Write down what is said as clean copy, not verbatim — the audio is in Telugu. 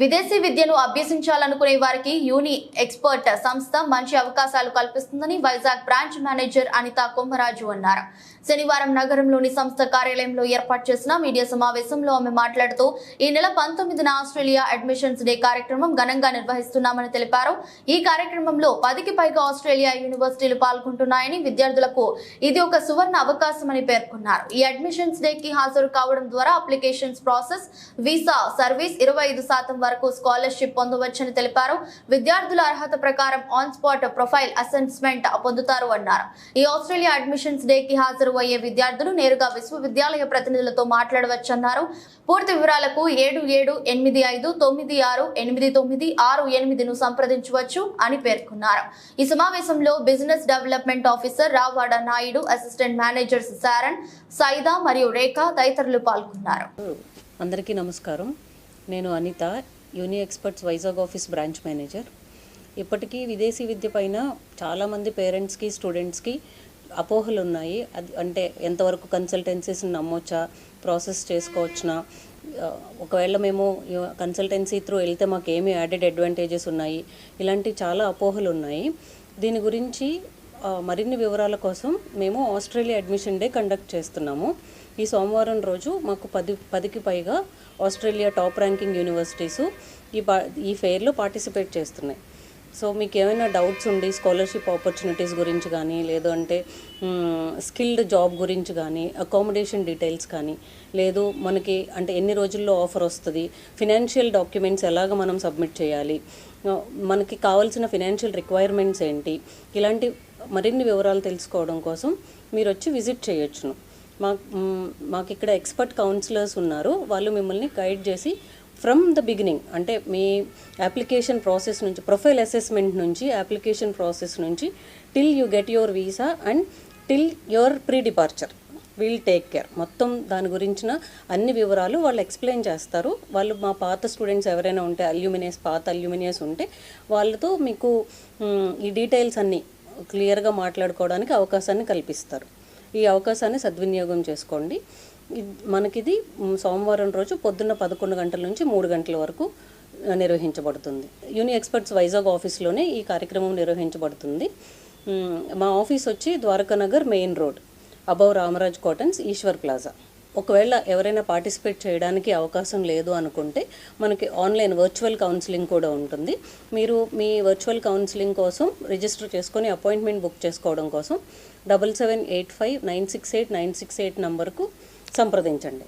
విదేశీ విద్యను అభ్యసించాలనుకునే వారికి యూని ఎక్స్పర్ట్ సంస్థ మంచి అవకాశాలు కల్పిస్తుందని వైజాగ్ బ్రాంచ్ మేనేజర్ అనితా కొమ్మరాజు అన్నారు. శనివారం నగరంలోని సంస్థ కార్యాలయంలో ఏర్పాటు చేసిన మీడియా సమావేశంలో ఆమె మాట్లాడుతూ ఈ నెల 19న ఆస్ట్రేలియా అడ్మిషన్స్ డే కార్యక్రమం ఘనంగా నిర్వహిస్తున్నామని తెలిపారు. ఈ కార్యక్రమంలో 10కి పైగా ఆస్ట్రేలియా యూనివర్సిటీలు పాల్గొంటున్నాయని, విద్యార్థులకు ఇది ఒక సువర్ణ అవకాశమని పేర్కొన్నారు. ఈ అడ్మిషన్స్ డే కి హాజరు కావడం ద్వారా అప్లికేషన్స్ ప్రాసెస్, వీసా సర్వీస్ 25% వరకు స్కాలర్షిప్ పొందవచ్చని తెలిపారు. విద్యార్థుల అర్హత ప్రకారం ఆన్ స్పాట్ ప్రొఫైల్ అసెస్మెంట్ పొందుతారు అన్నారు. ఈ ఆస్ట్రేలియా అడ్మిషన్స్ డే కి హాజరు అయ్యే విద్యార్థులు నేరుగా విశ్వవిద్యాలయ ప్రతినిధులతో మాట్లాడవచ్చన్నారు. పూర్తి వివరాలకు 7785968968ను సంప్రదించవచ్చు అని పేర్కొన్నారు. ఈ సమావేశంలో business development officer Ravada Naidu, assistant managers Saran, Saida మరియు రేఖ తదితరులు పాల్గొన్నారు. అందరికీ నమస్కారం. నేను Anitha, Uni experts Vizag office branch manager. ఇప్పటికీ విదేశీ విద్య పైన చాలామంది పేరెంట్స్కి, స్టూడెంట్స్కి అపోహలు ఉన్నాయి. అది అంటే ఎంతవరకు కన్సల్టెన్సీస్ని నమ్మొచ్చా, ప్రాసెస్ చేసుకోవచ్చునా, ఒకవేళ మేము కన్సల్టెన్సీ త్రూ వెళ్తే మాకు ఏమి యాడెడ్ అడ్వాంటేజెస్ ఉన్నాయి, ఇలాంటి చాలా అపోహలు ఉన్నాయి. దీని గురించి మరిన్ని వివరాల కోసం మేము ఆస్ట్రేలియా అడ్మిషన్ డే కండక్ట్ చేస్తున్నాము. ఈ సోమవారం రోజు మాకు 10కి పైగా ఆస్ట్రేలియా టాప్ ర్యాంకింగ్ యూనివర్సిటీసు ఈ ఫెయిర్లో పార్టిసిపేట్ చేస్తున్నాయి. సో మీకు ఏమైనా డౌట్స్ ఉండి స్కాలర్షిప్ ఆపర్చునిటీస్ గురించి కానీ, లేదు అంటే స్కిల్డ్ జాబ్ గురించి కానీ, అకామిడేషన్ డీటెయిల్స్ కానీ, లేదు మనకి అంటే ఎన్ని రోజుల్లో ఆఫర్ వస్తుంది, ఫినాన్షియల్ డాక్యుమెంట్స్ ఎలాగ మనం సబ్మిట్ చేయాలి, మనకి కావాల్సిన ఫినాన్షియల్ రిక్వైర్మెంట్స్ ఏంటి, ఇలాంటి మరిన్ని వివరాలు తెలుసుకోవడం కోసం మీరు వచ్చి విజిట్ చేయొచ్చును. మాకు ఇక్కడ ఎక్స్పర్ట్ కౌన్సిలర్స్ ఉన్నారు. వాళ్ళు మిమ్మల్ని గైడ్ చేసి ఫ్రమ్ ద బిగినింగ్, అంటే మీ అప్లికేషన్ ప్రాసెస్ నుంచి, ప్రొఫైల్ అసెస్మెంట్ నుంచి, అప్లికేషన్ ప్రాసెస్ నుంచి till you get your visa and till your pre departure will take care. మొత్తం దాని గురించిన అన్ని వివరాలు వాళ్ళు ఎక్స్ప్లెయిన్ చేస్తారు. వాళ్ళు మా పాత స్టూడెంట్స్ ఎవరైనా ఉంటే, పాత అల్యూమినియస్ ఉంటే వాళ్ళతో మీకు ఈ డీటెయిల్స్ అన్నీ క్లియర్గా మాట్లాడుకోవడానికి అవకాశాన్ని కల్పిస్తారు. ఈ అవకాశాన్ని సద్వినియోగం చేసుకోండి. మనకిది సోమవారం రోజు పొద్దున్న 11 గంటల నుంచి 3 గంటల వరకు నిర్వహించబడుతుంది. యూని ఎక్స్పర్ట్స్ వైజాగ్ ఆఫీస్లోనే ఈ కార్యక్రమం నిర్వహించబడుతుంది. మా ఆఫీస్ వచ్చి Dwarakanagar main road, above Ramraj cottons, Eshwar plaza. ఒకవేళ ఎవరైనా పార్టిసిపేట్ చేయడానికి అవకాశం లేదు అనుకుంటే మనకి ఆన్లైన్ వర్చువల్ కౌన్సిలింగ్ కూడా ఉంటుంది. మీరు మీ వర్చువల్ కౌన్సిలింగ్ కోసం రిజిస్టర్ చేసుకొని అపాయింట్మెంట్ బుక్ చేసుకోవడం కోసం 7785968968 నంబర్కు సంప్రదించండి.